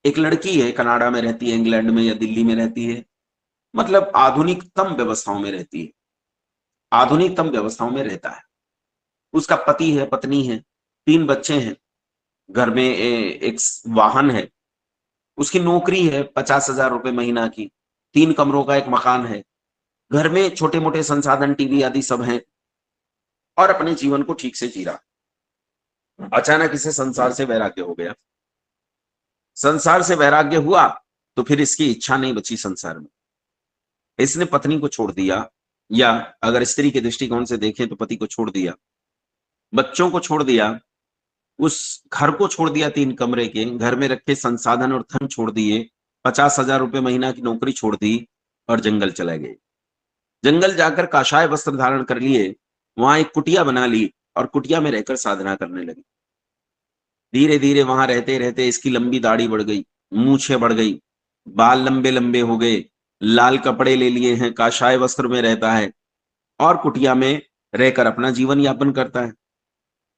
एक लड़की है, कनाडा में रहती है, इंग्लैंड में या दिल्ली में रहती है, मतलब आधुनिकतम व्यवस्थाओं में रहती है, आधुनिकतम व्यवस्थाओं में रहता है। उसका पति है, पत्नी है, 3 बच्चे हैं, घर में एक वाहन है, उसकी नौकरी है 50,000 रुपए महीना की, 3 कमरों का एक मकान है, घर में छोटे मोटे संसाधन, टीवी आदि सब हैं और अपने जीवन को ठीक से जी रहा। अचानक इसे संसार से वैराग्य हो गया। संसार से वैराग्य हुआ तो फिर इसकी इच्छा नहीं बची संसार में। इसने पत्नी को छोड़ दिया, या अगर स्त्री के दृष्टिकोण से देखें तो पति को छोड़ दिया, बच्चों को छोड़ दिया, उस घर को छोड़ दिया, 3 कमरे के घर में रखे संसाधन और धन छोड़ दिए, 50,000 रुपए महीना की नौकरी छोड़ दी और जंगल चले गए। जंगल जाकर काशाय वस्त्र धारण कर लिए, वहां एक कुटिया बना ली और कुटिया में रहकर साधना करने लगे। धीरे धीरे वहां रहते रहते इसकी लंबी दाढ़ी बढ़ गई, मूछें बढ़ गई, बाल लंबे लंबे हो गए, लाल कपड़े ले लिए हैं, काशाय वस्त्र में रहता है और कुटिया में रहकर अपना जीवन यापन करता है।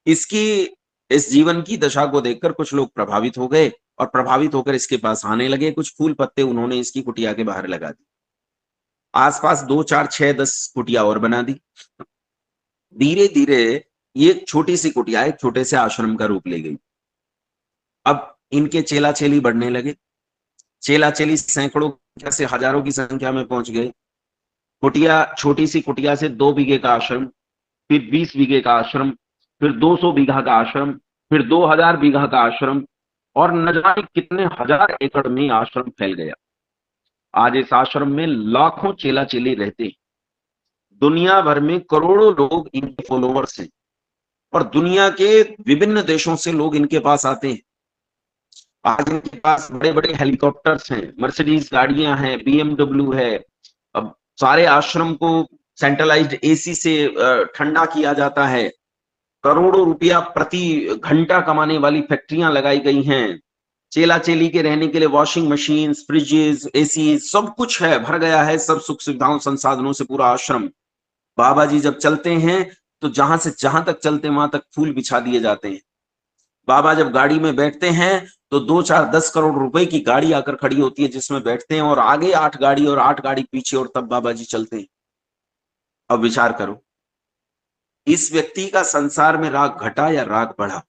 इसकी इस जीवन की दशा को देखकर कुछ लोग प्रभावित हो गए और प्रभावित होकर इसके पास आने लगे। कुछ फूल पत्ते उन्होंने इसकी कुटिया के बाहर लगा दी। आसपास 2 4 6 10 कुटिया और बना दी। धीरे धीरे ये छोटी सी कुटिया एक छोटे से आश्रम का रूप ले गई। अब इनके चेला चेली बढ़ने लगे। चेला चेली सैकड़ों से हजारों की संख्या में पहुंच गए। कुटिया, छोटी सी कुटिया से 2 बीघे का आश्रम, फिर 20 बीघे का आश्रम, फिर 200 बीघा का आश्रम, फिर 2000 बीघा का आश्रम और न जाने कितने हजार एकड़ में आश्रम फैल गया। आज इस आश्रम में लाखों चेला चेली रहते हैं। दुनिया भर में करोड़ों लोग इनके फॉलोअर्स हैं और दुनिया के विभिन्न देशों से लोग इनके पास आते हैं। आज इनके पास बड़े बड़े हेलीकॉप्टर्स हैं, मर्सिडीज गाड़ियां हैं, बीएमडब्ल्यू है। अब सारे आश्रम को सेंट्रलाइज्ड एसी से ठंडा किया जाता है। करोड़ों रुपया प्रति घंटा कमाने वाली फैक्ट्रियां लगाई गई हैं। चेला चेली के रहने के लिए वॉशिंग मशीन, फ्रिजेस, एसी सब कुछ है, भर गया है सब सुख सुविधाओं संसाधनों से पूरा आश्रम। बाबा जी जब चलते हैं तो जहां से जहां तक चलते वहां तक फूल बिछा दिए जाते हैं। बाबा जब गाड़ी में बैठते हैं तो 2 4 10 करोड़ रुपए की गाड़ी आकर खड़ी होती है जिसमें बैठते हैं और आगे 8 गाड़ी और 8 गाड़ी पीछे और तब बाबा जी चलते हैं। अब विचार करो, इस व्यक्ति का संसार में राग घटा या राग बढ़ा?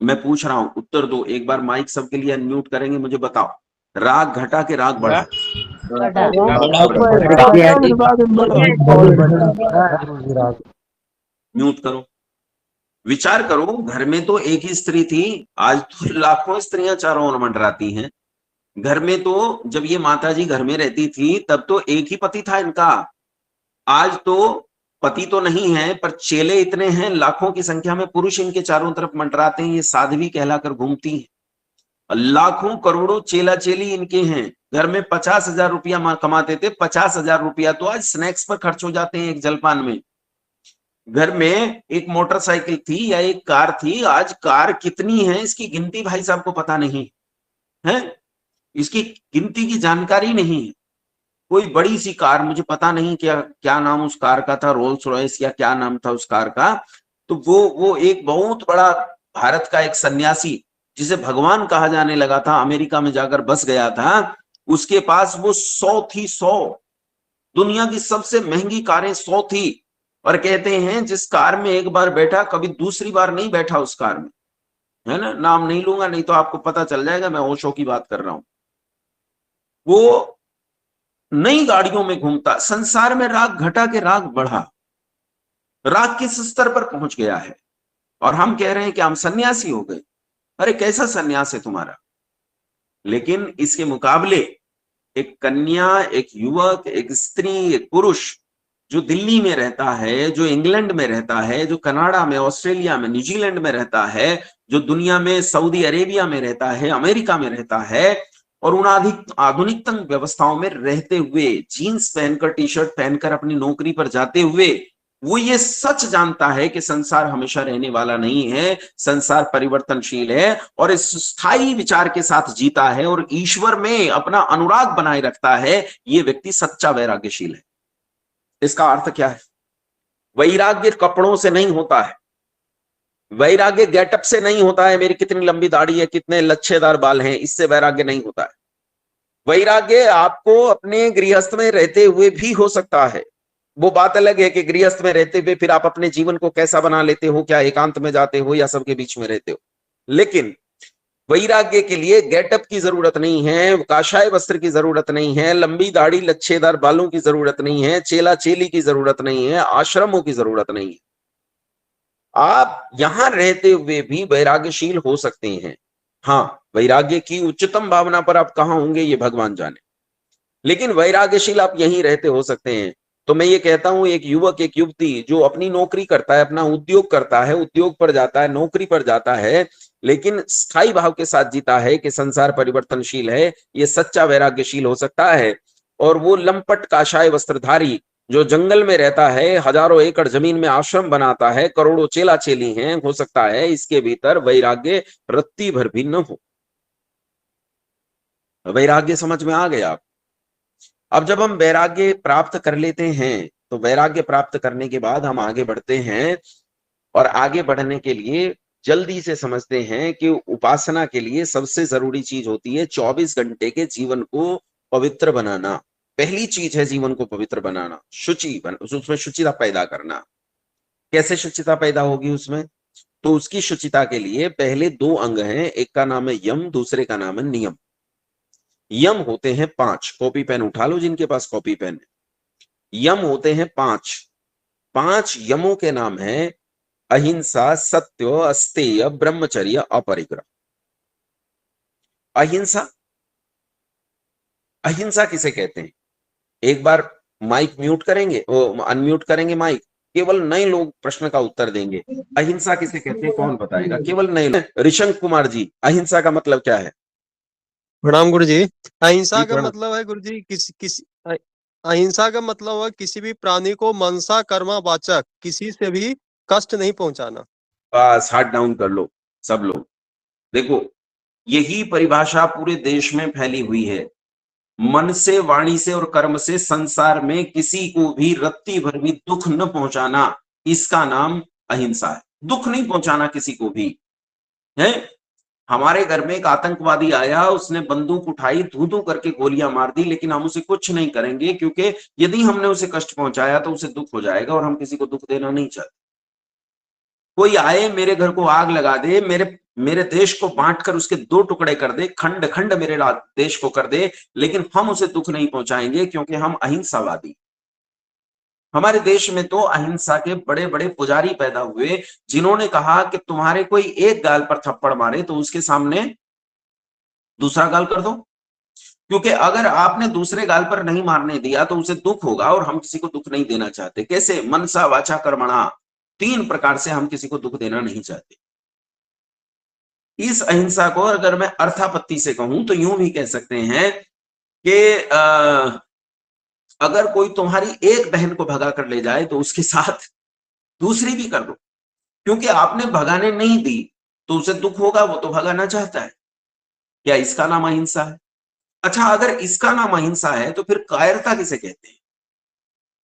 मैं पूछ रहा हूं, उत्तर दो। एक बार माइक सबके लिए अनम्यूट करेंगे, मुझे बताओ, राग घटा के राग बढ़ा? म्यूट करो। विचार करो, घर में तो एक ही स्त्री थी, आज तो लाखों स्त्रियां चारों ओर मंडराती हैं। घर में तो जब ये माता जी घर में रहती थी तब तो एक ही पति था इनका। आज तो पति तो नहीं है पर चेले इतने हैं, लाखों की संख्या में पुरुष इनके चारों तरफ मंडराते हैं। ये साध्वी कहलाकर घूमती हैं। लाखों करोड़ों चेला चेली इनके हैं। घर में 50,000 रुपया कमाते थे, 50,000 रुपया तो आज स्नैक्स पर खर्च हो जाते हैं एक जलपान में। घर में एक मोटरसाइकिल थी या एक कार थी, आज कार कितनी है इसकी गिनती भाई साहब को पता नहीं है। इसकी गिनती की जानकारी नहीं है। कोई बड़ी सी कार, मुझे पता नहीं क्या क्या नाम उस कार का था, रोल्स रॉयस या क्या नाम था उस कार का। तो वो एक बहुत बड़ा भारत का एक सन्यासी जिसे भगवान कहा जाने लगा था, अमेरिका में जाकर बस गया था, उसके पास वो 100 थी, 100। दुनिया की सबसे महंगी कारें 100 थी। और कहते हैं जिस कार में एक बार बैठा कभी दूसरी बार नहीं बैठा उस कार में, है ना। नाम नहीं लूंगा, नहीं तो आपको पता चल जाएगा मैं ओशो की बात कर रहा हूं। वो नई गाड़ियों में घूमता। संसार में राग घटा के राग बढ़ा। राग किस स्तर पर पहुंच गया है और हम कह रहे हैं कि हम सन्यासी हो गए। अरे कैसा सन्यास है तुम्हारा? लेकिन इसके मुकाबले एक कन्या, एक युवक, एक स्त्री, एक पुरुष जो दिल्ली में रहता है, जो इंग्लैंड में रहता है, जो कनाडा में, ऑस्ट्रेलिया में, न्यूजीलैंड में रहता है, जो दुनिया में सऊदी अरेबिया में रहता है, अमेरिका में रहता है और उन आधुनिकतम व्यवस्थाओं में रहते हुए, जीन्स पहनकर, टी शर्ट पहनकर अपनी नौकरी पर जाते हुए वो ये सच जानता है कि संसार हमेशा रहने वाला नहीं है, संसार परिवर्तनशील है और इस स्थायी विचार के साथ जीता है और ईश्वर में अपना अनुराग बनाए रखता है, ये व्यक्ति सच्चा वैराग्यशील है। इसका अर्थ क्या है? वैराग्य कपड़ों से नहीं होता है, वैराग्य गेटअप से नहीं होता है, मेरी कितनी लंबी दाढ़ी है, कितने लच्छेदार बाल हैं, इससे वैराग्य नहीं होता है। वैराग्य आपको अपने गृहस्थ में रहते हुए भी हो सकता है। वो बात अलग है कि गृहस्थ में रहते हुए फिर आप अपने जीवन को कैसा बना लेते हो, क्या एकांत में जाते हो या सबके बीच में रहते हो। लेकिन वैराग्य के लिए गेटअप की जरूरत नहीं है, काशाय वस्त्र की जरूरत नहीं है, लंबी दाढ़ी लच्छेदार बालों की जरूरत नहीं है, चेला चेली की जरूरत नहीं है, आश्रमों की जरूरत नहीं है। आप यहां रहते हुए भी वैराग्यशील हो सकते हैं। हाँ, वैराग्य की उच्चतम भावना पर आप कहां होंगे ये भगवान जाने, लेकिन वैराग्यशील आप यहीं रहते हो सकते हैं। तो मैं ये कहता हूं, एक युवक, एक युवती जो अपनी नौकरी करता है, अपना उद्योग करता है, उद्योग पर जाता है, नौकरी पर जाता है, लेकिन स्थायी भाव के साथ जीता है कि संसार परिवर्तनशील है, ये सच्चा वैराग्यशील हो सकता है। और वो लंपट काशाय वस्त्रधारी जो जंगल में रहता है, हजारों एकड़ जमीन में आश्रम बनाता है, करोड़ों चेला चेली हैं, हो सकता है इसके भीतर वैराग्य रत्ती भर भी न हो। वैराग्य समझ में आ गया? अब जब हम वैराग्य प्राप्त कर लेते हैं तो वैराग्य प्राप्त करने के बाद हम आगे बढ़ते हैं, और आगे बढ़ने के लिए जल्दी से समझते हैं कि उपासना के लिए सबसे जरूरी चीज होती है 24 घंटे के जीवन को पवित्र बनाना। पहली चीज है जीवन को पवित्र बनाना, उसमें शुचिता पैदा करना। कैसे शुचिता पैदा होगी उसमें? तो उसकी शुचिता के लिए पहले 2 अंग हैं, एक का नाम है यम, दूसरे का नाम है नियम। यम होते हैं 5, कॉपी पेन उठा लो जिनके पास कॉपी पेन है। यम होते हैं 5, 5 यमों के नाम है अहिंसा, सत्य, अस्तेय, ब्रह्मचर्य, अपरिग्रह। अहिंसा, अहिंसा किसे कहते हैं? एक बार माइक म्यूट करेंगे, अनम्यूट करेंगे माइक, केवल नए लोग प्रश्न का उत्तर देंगे। अहिंसा किसे कहते हैं कौन बताएगा? केवल नए लोग। ऋषंक कुमार जी, अहिंसा का मतलब क्या है? प्रणाम गुरु जी। अहिंसा जी का प्रणाम। मतलब है गुरु जी अहिंसा का मतलब है किसी भी प्राणी को मनसा कर्मा वाचक किसी से भी कष्ट नहीं पहुंचाना। बस हाथ डाउन कर लो सब लोग। देखो, यही परिभाषा पूरे देश में फैली हुई है। मन से, वाणी से और कर्म से संसार में किसी को भी रत्ती भर भी दुख न पहुंचाना, इसका नाम अहिंसा है। दुख नहीं पहुंचाना किसी को भी है। हमारे घर में एक आतंकवादी आया, उसने बंदूक उठाई, धू धू करके गोलियां मार दी, लेकिन हम उसे कुछ नहीं करेंगे, क्योंकि यदि हमने उसे कष्ट पहुंचाया तो उसे दुख हो जाएगा, और हम किसी को दुख देना नहीं चाहते। कोई आए मेरे घर को आग लगा दे, मेरे देश को बांट कर उसके 2 टुकड़े कर दे, खंड खंड मेरे देश को कर दे, लेकिन हम उसे दुख नहीं पहुंचाएंगे, क्योंकि हम अहिंसावादी। हमारे देश में तो अहिंसा के बड़े बड़े पुजारी पैदा हुए, जिन्होंने कहा कि तुम्हारे कोई एक गाल पर थप्पड़ मारे तो उसके सामने दूसरा गाल कर दो, क्योंकि अगर आपने दूसरे गाल पर नहीं मारने दिया तो उसे दुख होगा, और हम किसी को दुख नहीं देना चाहते। कैसे? मनसा वाचा कर्मणा, 3 प्रकार से हम किसी को दुख देना नहीं चाहते। इस अहिंसा को अगर मैं अर्थापत्ति से कहूं तो यूं भी कह सकते हैं कि अगर कोई तुम्हारी एक बहन को भगा कर ले जाए तो उसके साथ दूसरी भी कर दो, क्योंकि आपने भगाने नहीं दी तो उसे दुख होगा, वो तो भगाना चाहता है। क्या इसका नाम अहिंसा है? अच्छा, अगर इसका नाम अहिंसा है तो फिर कायरता किसे कहते हैं?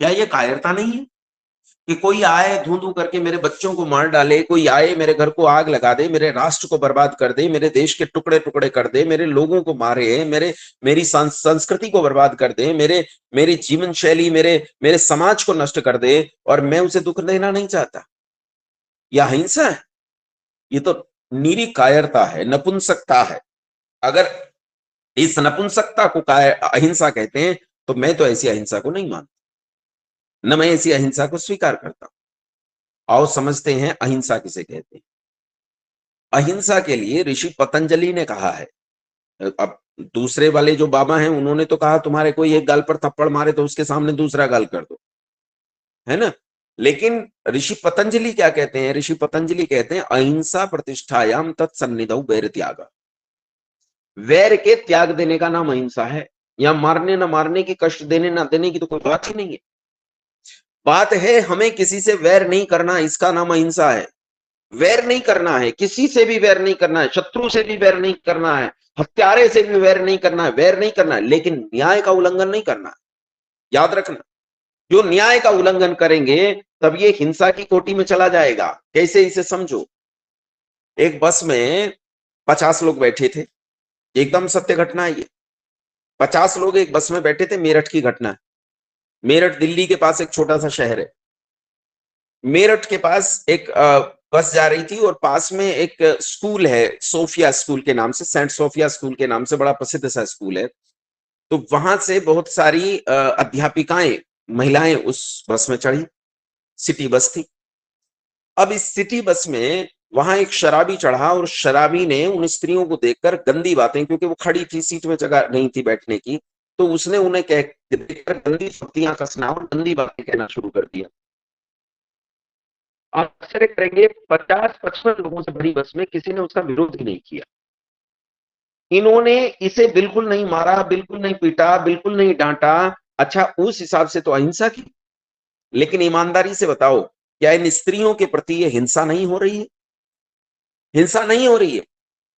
क्या ये कायरता नहीं है कि कोई आए धू धू करके मेरे बच्चों को मार डाले, कोई आए मेरे घर को आग लगा दे, मेरे राष्ट्र को बर्बाद कर दे, मेरे देश के टुकड़े टुकड़े कर दे, मेरे लोगों को मारे, मेरी संस्कृति को बर्बाद कर दे, मेरी जीवन शैली, मेरे समाज को नष्ट कर दे, और मैं उसे दुख देना नहीं चाहता? यह अहिंसा है? ये तो निरी कायरता है, नपुंसकता है। अगर इस नपुंसकता को अहिंसा कहते हैं तो मैं तो ऐसी अहिंसा को नहीं मानता, न मैं ऐसी अहिंसा को स्वीकार करता। आओ समझते हैं अहिंसा किसे कहते हैं। अहिंसा के लिए ऋषि पतंजलि ने कहा है। अब दूसरे वाले जो बाबा हैं उन्होंने तो कहा तुम्हारे कोई एक गाल पर थप्पड़ मारे तो उसके सामने दूसरा गाल कर दो, है ना? लेकिन ऋषि पतंजलि क्या कहते हैं? ऋषि पतंजलि कहते हैं अहिंसा प्रतिष्ठायाम तत्सन्निधौ वैर त्याग। वैर के त्याग देने का नाम अहिंसा है। या मारने न मारने की, कष्ट देने न देने की तो कोई बात ही नहीं है। बात है हमें किसी से वैर नहीं करना, इसका नाम अहिंसा है। वैर नहीं करना है, किसी से भी वैर नहीं करना है, शत्रु से भी वैर नहीं करना है, हत्यारे से भी वैर नहीं करना है, वैर नहीं करना है, लेकिन न्याय का उल्लंघन नहीं करना है। याद रखना, जो न्याय का उल्लंघन करेंगे तब ये हिंसा की कोटि में चला जाएगा। कैसे? इसे समझो। एक बस में 50 लोग बैठे थे, एकदम सत्य घटना है ये। 50 लोग एक बस में बैठे थे, मेरठ की घटना है। मेरठ दिल्ली के पास एक छोटा सा शहर है। मेरठ के पास एक बस जा रही थी, और पास में एक स्कूल है, सोफिया स्कूल के नाम से, सेंट सोफिया स्कूल के नाम से बड़ा प्रसिद्ध सा स्कूल है। तो वहां से बहुत सारी अध्यापिकाएं, महिलाएं उस बस में चढ़ी। सिटी बस थी। अब इस सिटी बस में वहां एक शराबी चढ़ा, और शराबी ने उन स्त्रियों को देखकर गंदी बातें, क्योंकि वो खड़ी थी, सीट में जगह नहीं थी बैठने की, तो उसने उन्हें देखकर गंदी शब्दियां कसना और गंदी बातें कहना शुरू कर दिया। आप आश्चर्य करेंगे, 50-55 लोगों से बड़ी बस में किसी ने उसका विरोध ही नहीं किया। इन्होंने इसे बिल्कुल नहीं मारा, बिल्कुल नहीं पीटा, बिल्कुल नहीं डांटा। अच्छा, उस हिसाब से तो अहिंसा की। लेकिन ईमानदारी से बताओ, क्या इन स्त्रियों के प्रति ये हिंसा नहीं हो रही है? हिंसा नहीं हो रही है।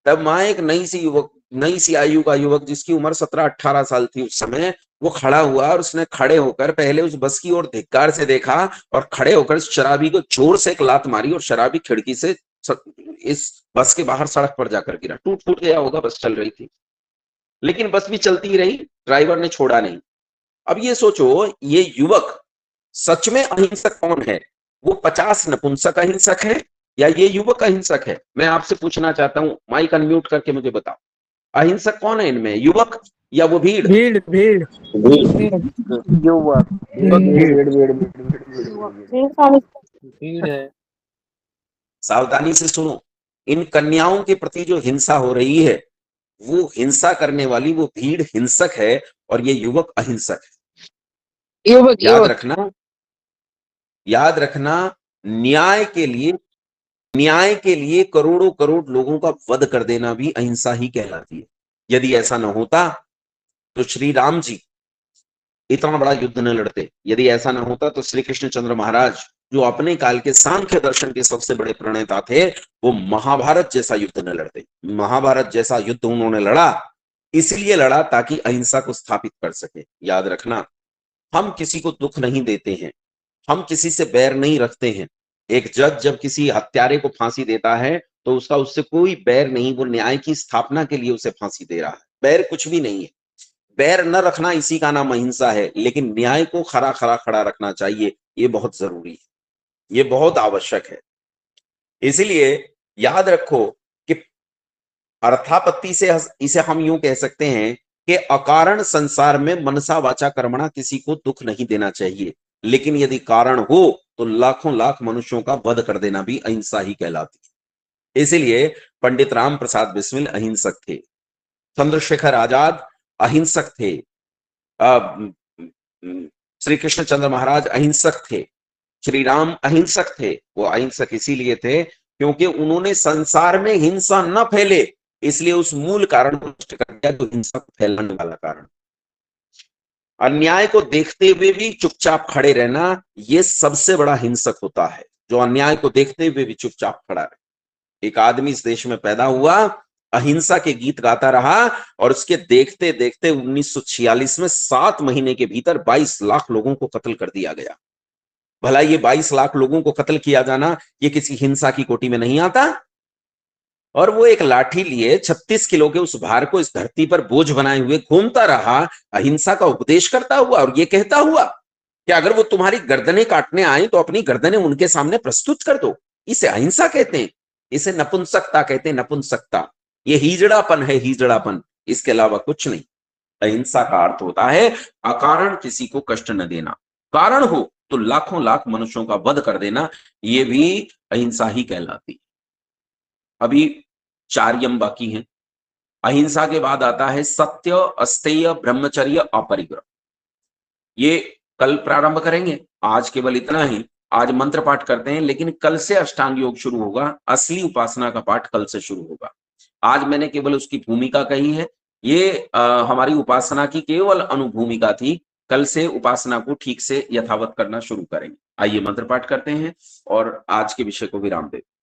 तब वहां एक नई सी युवक नई सी आयु का युवक जिसकी उम्र 17-18 साल थी उस समय, वो खड़ा हुआ और उसने खड़े होकर पहले उस बस की ओर धिक्कार से देखा और खड़े होकर शराबी को जोर से एक लात मारी और शराबी खिड़की से इस बस के बाहर सड़क पर जाकर गिरा। टूट फूट गया होगा, बस चल रही थी, लेकिन बस भी चलती ही रही, ड्राइवर ने छोड़ा नहीं। अब ये सोचो, ये युवक सच में अहिंसक कौन है? वो 50 नपुंसक अहिंसक है या ये युवक अहिंसक है? मैं आपसे पूछना चाहता हूं, माइक अनम्यूट करके मुझे बताओ, अहिंसक कौन है इनमें, युवक या वो भीड़? भीड़ भीड़ युवक भीड़ है। सावधानी से सुनो, इन कन्याओं के प्रति जो हिंसा हो रही है, वो हिंसा करने वाली वो भीड़ हिंसक है और ये युवक अहिंसक है। याद रखना, याद रखना, न्याय के लिए करोड़ों करोड़ लोगों का वध कर देना भी अहिंसा ही कहलाती है। यदि ऐसा न होता तो श्री राम जी इतना बड़ा युद्ध न लड़ते। यदि ऐसा न होता तो श्री कृष्ण चंद्र महाराज, जो अपने काल के सांख्य दर्शन के सबसे बड़े प्रणेता थे, वो महाभारत जैसा युद्ध न लड़ते। महाभारत जैसा युद्ध उन्होंने लड़ा, इसलिए लड़ा ताकि अहिंसा को स्थापित कर सके। याद रखना, हम किसी को दुख नहीं देते हैं, हम किसी से बैर नहीं रखते हैं। एक जज जब किसी हत्यारे को फांसी देता है तो उसका उससे कोई बैर नहीं, वो न्याय की स्थापना के लिए उसे फांसी दे रहा है। बैर कुछ भी नहीं है, बैर न रखना इसी का नाम अहिंसा है। लेकिन न्याय को खरा खरा खड़ा रखना चाहिए, ये बहुत जरूरी है, ये बहुत आवश्यक है। इसलिए याद रखो कि अर्थापत्ति से इसे हम यूं कह सकते हैं कि अकारण संसार में मनसा वाचा कर्मणा किसी को दुख नहीं देना चाहिए, लेकिन यदि कारण हो तो लाखों लाख मनुष्यों का वध कर देना भी अहिंसा ही कहलाती है। इसलिए पंडित राम प्रसाद बिस्मिल अहिंसक थे, चंद्रशेखर आजाद अहिंसक थे, श्री कृष्ण चंद्र महाराज अहिंसक थे, श्री राम अहिंसक थे। वो अहिंसक इसीलिए थे क्योंकि उन्होंने संसार में हिंसा न फैले, इसलिए उस मूल कारण को नष्ट कर दिया जो हिंसा को फैलाने वाला कारण। अन्याय को देखते हुए भी चुपचाप खड़े रहना, यह सबसे बड़ा हिंसक होता है, जो अन्याय को देखते हुए भी चुपचाप खड़ा रहे। एक आदमी इस देश में पैदा हुआ, अहिंसा के गीत गाता रहा और उसके देखते देखते 1946 में 7 महीने के भीतर 22 लाख लोगों को कत्ल कर दिया गया। भला ये 22 लाख लोगों को कत्ल किया जाना ये किसी हिंसा की कोटि में नहीं आता? और वो एक लाठी लिए 36 किलो के उस भार को इस धरती पर बोझ बनाए हुए घूमता रहा, अहिंसा का उपदेश करता हुआ, और ये कहता हुआ कि अगर वो तुम्हारी गर्दनें काटने आए तो अपनी गर्दनें उनके सामने प्रस्तुत कर दो। इसे अहिंसा कहते हैं, इसे नपुंसकता कहते हैं, नपुंसकता। ये हिजड़ापन है, हिजड़ापन, इसके अलावा कुछ नहीं। अहिंसा का अर्थ होता है अकारण किसी को कष्ट न देना, कारण हो तो लाखों लाख मनुष्यों का वध कर देना, ये भी अहिंसा ही कहलाती। अभी 4 यम बाकी हैं। अहिंसा के बाद आता है सत्य, अस्तेय, ब्रह्मचर्य, अपरिग्रह। ये कल प्रारंभ करेंगे, आज केवल इतना ही। आज मंत्र पाठ करते हैं, लेकिन कल से अष्टांग योग शुरू होगा, असली उपासना का पाठ कल से शुरू होगा। आज मैंने केवल उसकी भूमिका कही है, ये हमारी उपासना की केवल अनुभूमिका थी। कल से उपासना को ठीक से यथावत करना शुरू करेंगे। आइए मंत्र पाठ करते हैं और आज के विषय को विराम देते हैं।